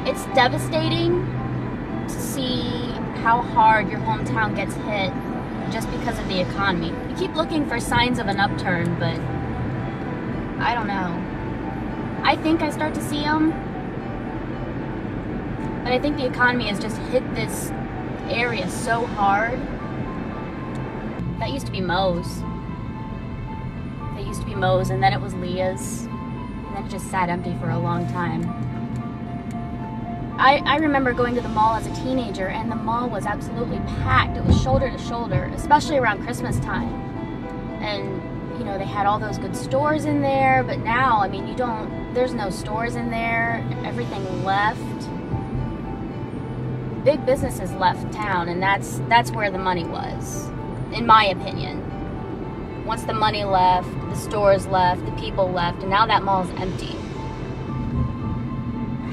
It's devastating to see how hard your hometown gets hit just because of the economy. You keep looking for signs of an upturn, but I don't know. I think I start to see them, but I think the economy has just hit this area so hard. That used to be Moe's. That used to be Moe's, and then it was Leah's, and then it just sat empty for a long time. I remember going to the mall as a teenager, and the mall was absolutely packed. It was shoulder to shoulder, especially around Christmas time. And, you know, they had all those good stores in there, but now, I mean, there's no stores in there. Everything left. Big businesses left town, and that's where the money was, in my opinion. Once the money left, the stores left, the people left, and now that mall's empty.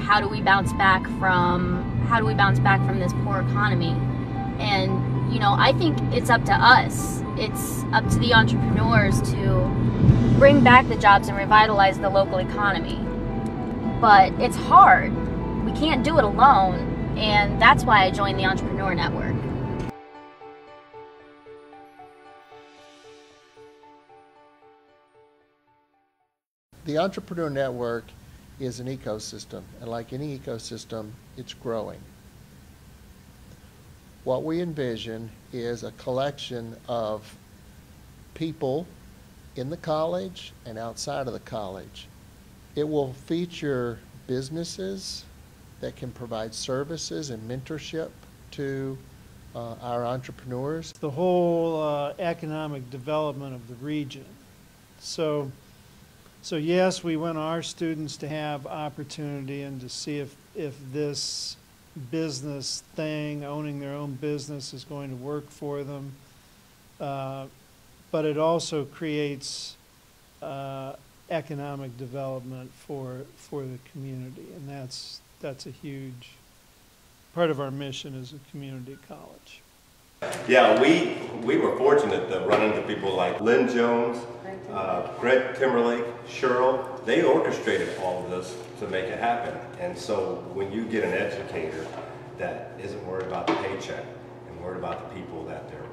How do we bounce back from this poor economy? And, you know, I think it's up to us. It's up to the entrepreneurs to bring back the jobs and revitalize the local economy. But it's hard. We can't do it alone, and that's why I joined the Entrepreneur Network. The Entrepreneur Network is an ecosystem, and like any ecosystem, it's growing. What we envision is a collection of people in the college and outside of the college. It will feature businesses that can provide services and mentorship to our entrepreneurs. The whole economic development of the region. So yes, we want our students to have opportunity and to see if this business thing, owning their own business, is going to work for them. But it also creates economic development for the community, and that's a huge part of our mission as a community college. Yeah, we were fortunate to run into people like Lynn Jones, Greg Timberlake, Cheryl. They orchestrated all of this to make it happen. And so when you get an educator that isn't worried about the paycheck and worried about the people that they're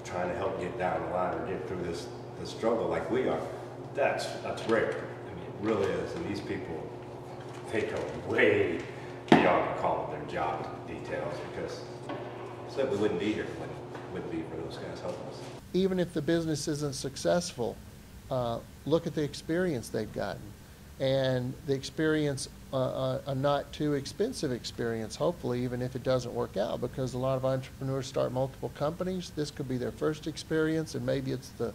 trying to help get down the line or get through this struggle like we are, that's rare. I mean, it really is. And these people, they go way beyond calling their job details, because so we wouldn't be here if it wouldn't be for those guys helping us. Even if the business isn't successful, look at the experience they've gotten. And the experience, a not too expensive experience, hopefully, even if it doesn't work out, because a lot of entrepreneurs start multiple companies. This could be their first experience, and maybe it's the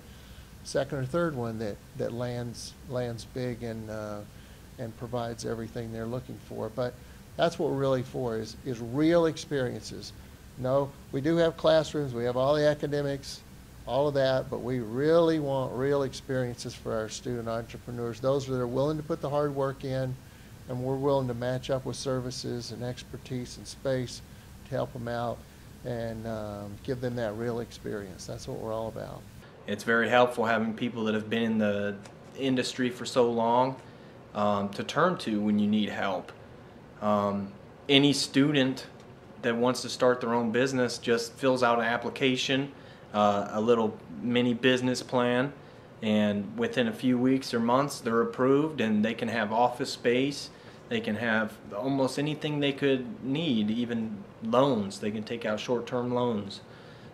second or third one that lands big and provides everything they're looking for. But that's what we're really for, is real experiences. No, we do have classrooms, we have all the academics, all of that, but we really want real experiences for our student entrepreneurs, those that are willing to put the hard work in, and we're willing to match up with services and expertise and space to help them out and give them that real experience. That's what we're all about. It's very helpful having people that have been in the industry for so long to turn to when you need help. Any student that wants to start their own business just fills out an application, a little mini business plan, and within a few weeks or months they're approved, and they can have office space, they can have almost anything they could need, even loans. They can take out short-term loans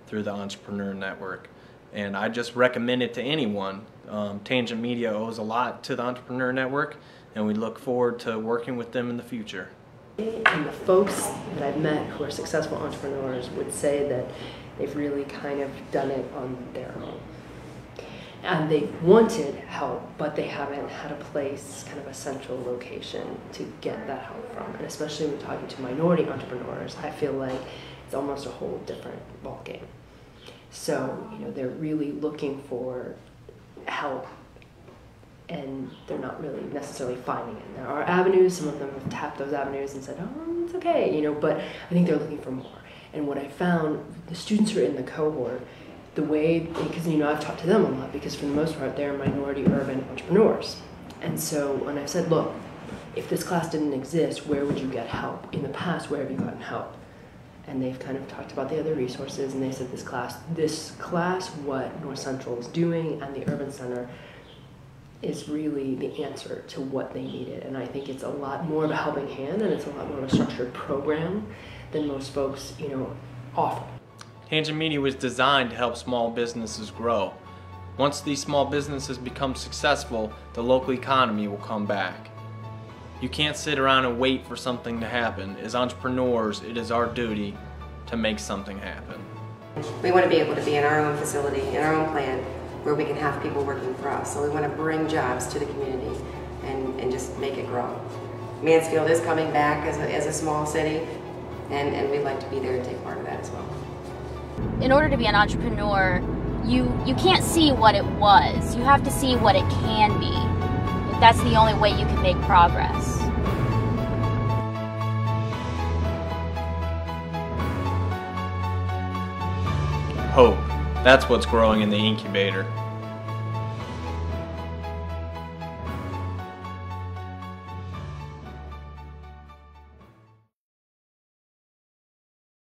through the Entrepreneur Network, and I just recommend it to anyone. Tangent Media owes a lot to the Entrepreneur Network, and we look forward to working with them in the future. And the folks that I've met who are successful entrepreneurs would say that they've really kind of done it on their own. And they wanted help, but they haven't had a place, kind of a central location to get that help from. And especially when talking to minority entrepreneurs, I feel like it's almost a whole different ballgame. So, you know, they're really looking for help, and they're not really necessarily finding it. There are avenues, some of them have tapped those avenues and said, oh, it's okay, you know, but I think they're looking for more. And what I found, the students who are in the cohort, the way, because, you know, I've talked to them a lot, because for the most part, they're minority urban entrepreneurs. And so when I've said, look, if this class didn't exist, where would you get help? In the past, where have you gotten help? And they've kind of talked about the other resources, and they said this class, what North Central is doing and the Urban Center is really the answer to what they needed. And I think it's a lot more of a helping hand, and it's a lot more of a structured program than most folks, offer. Tangent Media was designed to help small businesses grow. Once these small businesses become successful, the local economy will come back. You can't sit around and wait for something to happen. As entrepreneurs, it is our duty to make something happen. We want to be able to be in our own facility, in our own plant, where we can have people working for us. So we want to bring jobs to the community and just make it grow. Mansfield is coming back as a small city, and we'd like to be there and take part of that as well. In order to be an entrepreneur, you can't see what it was. You have to see what it can be. That's the only way you can make progress. Hope. That's what's growing in the incubator.